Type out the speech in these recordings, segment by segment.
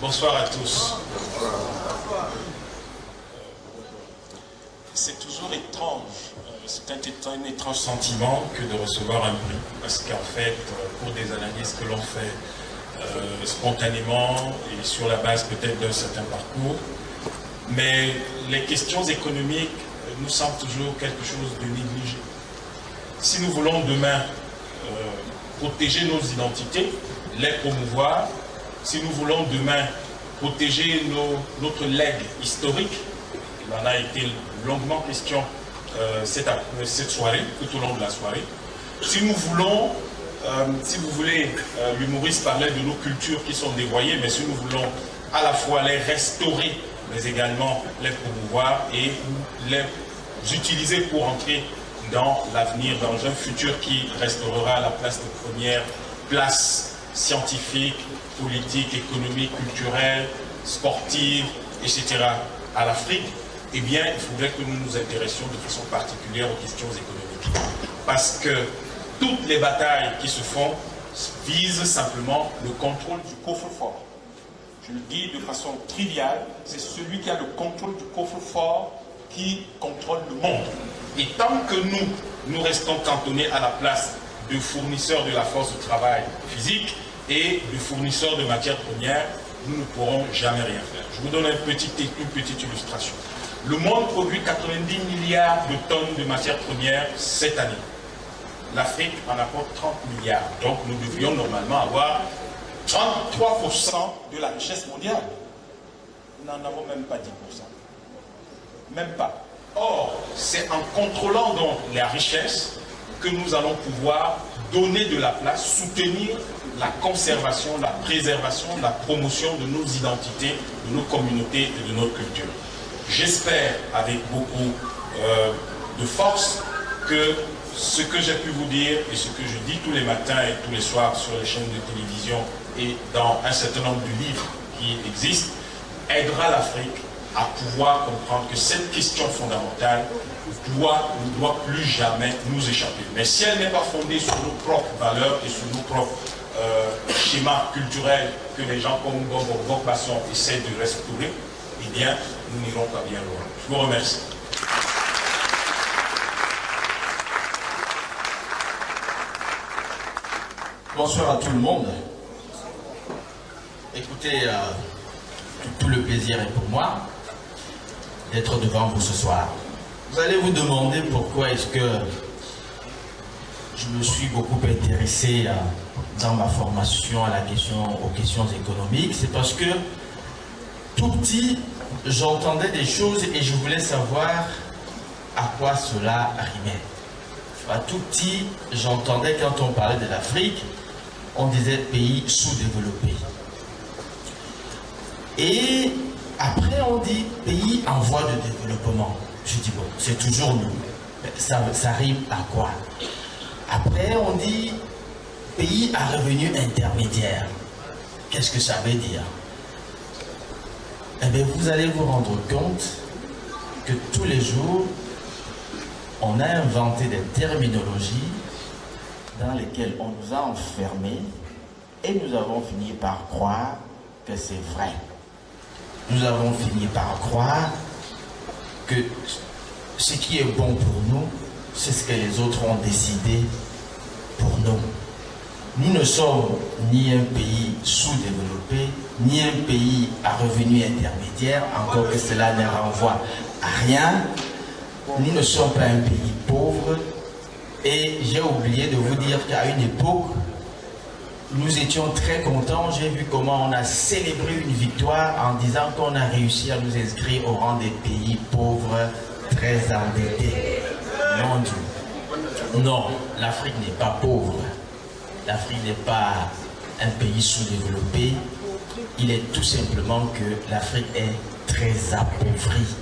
Bonsoir à tous. C'est toujours étrange, c'est un étrange sentiment que de recevoir un prix, parce qu'en fait, pour des analyses que l'on fait spontanément et sur la base peut-être d'un certain parcours, mais les questions économiques nous semblent toujours quelque chose de négligé. Si nous voulons demain protéger nos identités, les promouvoir, si nous voulons demain protéger notre legs historique, il en a été longuement question cette soirée, tout au long de la soirée. Si nous voulons, si vous voulez, l'humoriste parlait de nos cultures qui sont dévoyées, mais si nous voulons à la fois les restaurer, mais également les promouvoir et les utiliser pour entrer dans l'avenir, dans un futur qui restaurera la place de première place scientifique, politique, économique, culturelle, sportive, etc. à l'Afrique, eh bien, il faudrait que nous nous intéressions de façon particulière aux questions économiques. Parce que toutes les batailles qui se font visent simplement le contrôle du coffre-fort. Je le dis de façon triviale, c'est celui qui a le contrôle du coffre-fort qui contrôle le monde. Et tant que nous restons cantonnés à la place de fournisseurs de la force de travail physique et de fournisseurs de matières premières, nous ne pourrons jamais rien faire. Je vous donne une petite illustration. Le monde produit 90 milliards de tonnes de matières premières cette année. L'Afrique en apporte 30 milliards. Donc nous devrions normalement avoir 33% de la richesse mondiale. Nous n'en avons même pas 10%. Même pas. Or, c'est en contrôlant donc la richesse que nous allons pouvoir donner de la place, soutenir la conservation, la préservation, la promotion de nos identités, de nos communautés et de notre culture. J'espère avec beaucoup de force que ce que j'ai pu vous dire et ce que je dis tous les matins et tous les soirs sur les chaînes de télévision et dans un certain nombre de livres qui existent aidera l'Afrique à pouvoir comprendre que cette question fondamentale ne doit plus jamais nous échapper. Mais si elle n'est pas fondée sur nos propres valeurs et sur nos propres schémas culturels que les gens comme Bob Basson essaient de restaurer, eh bien, nous n'irons pas bien loin. Je vous remercie. Bonsoir à tout le monde. Écoutez, tout le plaisir est pour moi d'être devant vous ce soir. Vous allez vous demander pourquoi est-ce que je me suis beaucoup intéressé dans ma formation aux questions économiques. C'est parce que tout petit, j'entendais des choses et je voulais savoir à quoi cela rimait. Tout petit, j'entendais quand on parlait de l'Afrique, on disait pays sous-développé. Et après, on dit pays en voie de développement. Je dis, bon, c'est toujours nous. Ça rime à quoi? Après, on dit pays à revenu intermédiaire. Qu'est-ce que ça veut dire? Eh bien, vous allez vous rendre compte que tous les jours, on a inventé des terminologies dans lesquelles on nous a enfermés et nous avons fini par croire que c'est vrai. Nous avons fini par croire que ce qui est bon pour nous, c'est ce que les autres ont décidé pour nous. Nous ne sommes ni un pays sous-développé, ni un pays à revenu intermédiaire, encore que cela ne renvoie à rien. Nous ne sommes pas un pays pauvre. Et j'ai oublié de vous dire qu'à une époque, nous étions très contents. J'ai vu comment on a célébré une victoire en disant qu'on a réussi à nous inscrire au rang des pays pauvres, très endettés. Mon Dieu. Non, l'Afrique n'est pas pauvre. L'Afrique n'est pas un pays sous-développé. Il est tout simplement que l'Afrique est très appauvrie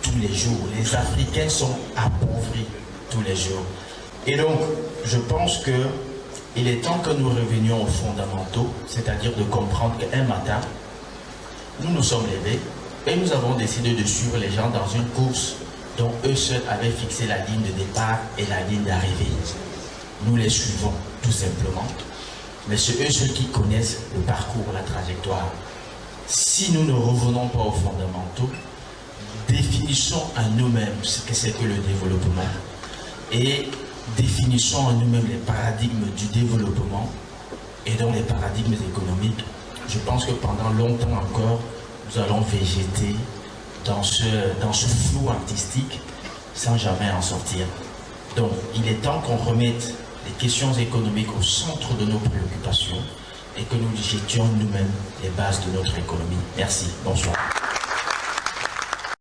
tous les jours. Les Africains sont appauvris tous les jours. Et donc, je pense qu'il est temps que nous revenions aux fondamentaux, c'est-à-dire de comprendre qu'un matin, nous nous sommes levés et nous avons décidé de suivre les gens dans une course dont eux seuls avaient fixé la ligne de départ et la ligne d'arrivée. Nous les suivons, tout simplement. Mais c'est eux ceux qui connaissent le parcours, la trajectoire. si nous ne revenons pas aux fondamentaux, définissons à nous-mêmes ce que c'est que le développement et définissons à nous-mêmes les paradigmes du développement et donc les paradigmes économiques. Je pense que pendant longtemps encore, nous allons végéter dans ce flou artistique sans jamais en sortir. Donc, il est temps qu'on remette les questions économiques au centre de nos préoccupations et que nous jettions nous-mêmes les bases de notre économie. Merci. Bonsoir.